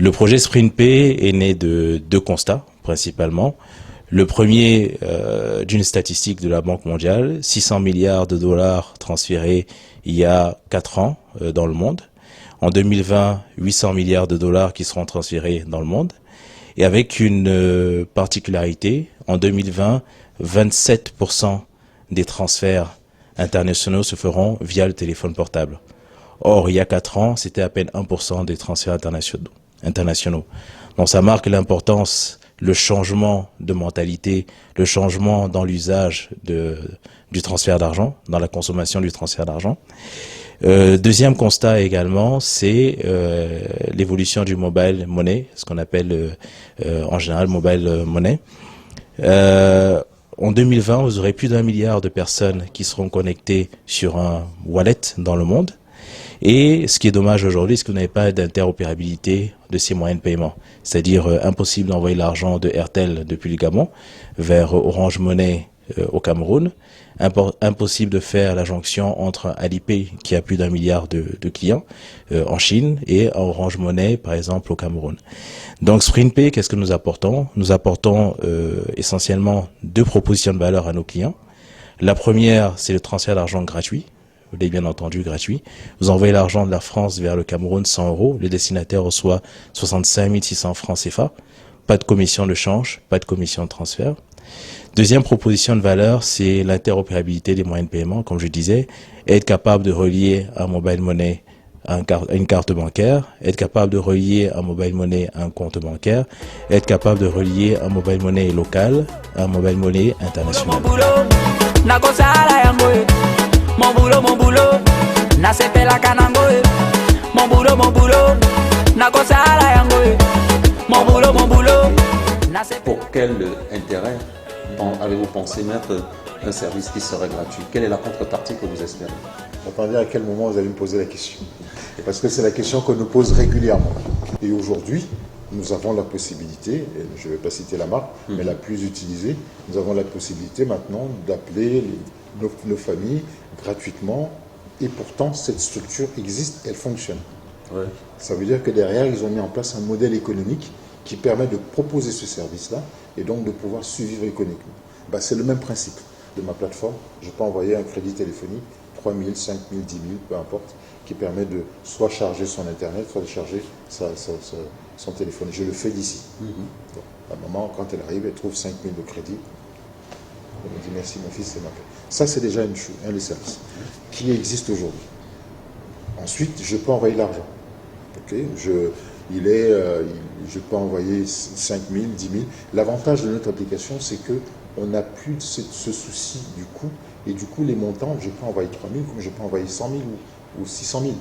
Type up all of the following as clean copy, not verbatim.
Le projet SprintPay est né de deux constats, principalement. Le premier, d'une statistique de la Banque mondiale, 600 milliards de dollars transférés il y a 4 ans dans le monde. En 2020, 800 milliards de dollars qui seront transférés dans le monde. Et avec une particularité, en 2020, 27% des transferts internationaux se feront via le téléphone portable. Or, il y a 4 ans, c'était à peine 1% des transferts internationaux. Donc ça marque l'importance, le changement de mentalité, le changement dans l'usage du transfert d'argent, dans la consommation du transfert d'argent. Deuxième constat également, c'est l'évolution du mobile money, ce qu'on appelle en général mobile money. En 2020, vous aurez plus d'1 milliard de personnes qui seront connectées sur un wallet dans le monde. Et ce qui est dommage aujourd'hui, c'est que vous n'avez pas d'interopérabilité de ces moyens de paiement. C'est-à-dire impossible d'envoyer l'argent de Airtel depuis le Gabon vers Orange Money au Cameroun. Impossible de faire la jonction entre Alipay, qui a plus d'1 milliard de clients en Chine, et Orange Money, par exemple, au Cameroun. Donc SprintPay, qu'est-ce que nous apportons? Nous apportons essentiellement 2 propositions de valeur à nos clients. La première, c'est le transfert d'argent gratuit. Vous l'avez bien entendu, gratuit. Vous envoyez l'argent de la France vers le Cameroun, 100 euros. Le destinataire reçoit 65 600 francs CFA. Pas de commission de change, pas de commission de transfert. Deuxième proposition de valeur, c'est l'interopérabilité des moyens de paiement, comme je disais. Être capable de relier un mobile money à une carte bancaire, être capable de relier un mobile money à un compte bancaire, être capable de relier un mobile money local à un mobile money international. Mon boulot, na sepe la kanango. Mon boulot, na kosa la yango. Mon boulot, na sepe. Pour quel intérêt avez-vous pensé mettre un service qui serait gratuit? Quelle est la contrepartie que vous espérez? Attendez à quel moment vous allez me poser la question. Parce que c'est la question qu'on nous pose régulièrement. Et aujourd'hui, nous avons la possibilité, et je ne vais pas citer la marque, mais la plus utilisée, nous avons la possibilité maintenant d'appeler nos familles gratuitement, et pourtant cette structure existe, elle fonctionne. Ouais. Ça veut dire que derrière, ils ont mis en place un modèle économique qui permet de proposer ce service-là et donc de pouvoir survivre économiquement. C'est le même principe de ma plateforme. Je peux envoyer un crédit téléphonique, 3 000, 5 000, 10 000, peu importe, qui permet de soit charger son Internet, soit de charger son téléphone. Je le fais d'ici. Donc, la maman, quand elle arrive, elle trouve 5 000 de crédit. Elle me dit merci mon fils, c'est ma paix. Ça, c'est déjà un des services qui existe aujourd'hui. Ensuite, je peux envoyer l'argent. Okay, je peux envoyer 5 000, 10 000. L'avantage de notre application, c'est qu'on n'a plus ce souci du coût. Et du coup, les montants, je peux envoyer 3 000 comme je peux envoyer 100 000 ou 600 000.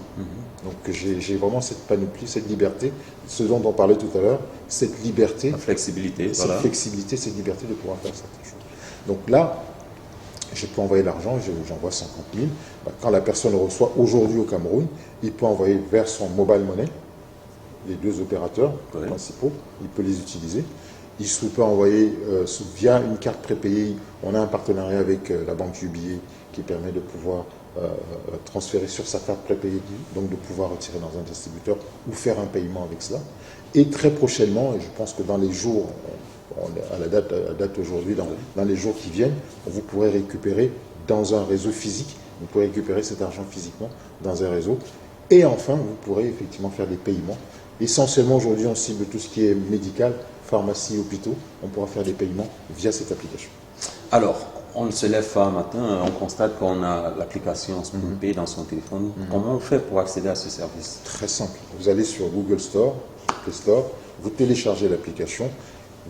Donc j'ai vraiment cette panoplie, cette liberté, ce dont on parlait tout à l'heure, cette liberté, la flexibilité, cette liberté de pouvoir faire certaines choses. Donc là, je peux envoyer l'argent, j'envoie 50 000. Quand la personne le reçoit aujourd'hui au Cameroun, il peut envoyer vers son mobile money, les 2 opérateurs principaux, il peut les utiliser. Il peut envoyer via une carte prépayée. On a un partenariat avec la banque UBA qui permet de pouvoir transférer sur sa carte prépayée, donc de pouvoir retirer dans un distributeur ou faire un paiement avec cela. Et très prochainement, et je pense que dans les jours, à la date aujourd'hui, dans les jours qui viennent, vous pourrez récupérer dans un réseau physique, vous pourrez récupérer cet argent physiquement dans un réseau. Et enfin, vous pourrez effectivement faire des paiements. Essentiellement, aujourd'hui, on cible tout ce qui est médical, pharmacie, hôpitaux. On pourra faire des paiements via cette application. Alors, on se lève un matin, on constate qu'on a l'application SprintPay dans son téléphone. Comment on fait pour accéder à ce service? Très simple. Vous allez sur Google Store, Play Store, vous téléchargez l'application,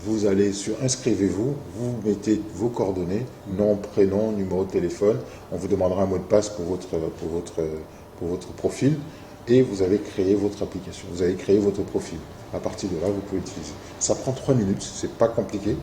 vous allez sur Inscrivez-vous, vous mettez vos coordonnées, nom, prénom, numéro de téléphone. On vous demandera un mot de passe pour votre profil. Et vous avez créé votre application, vous avez créé votre profil. À partir de là, vous pouvez utiliser. Ça prend 3 minutes, c'est pas compliqué.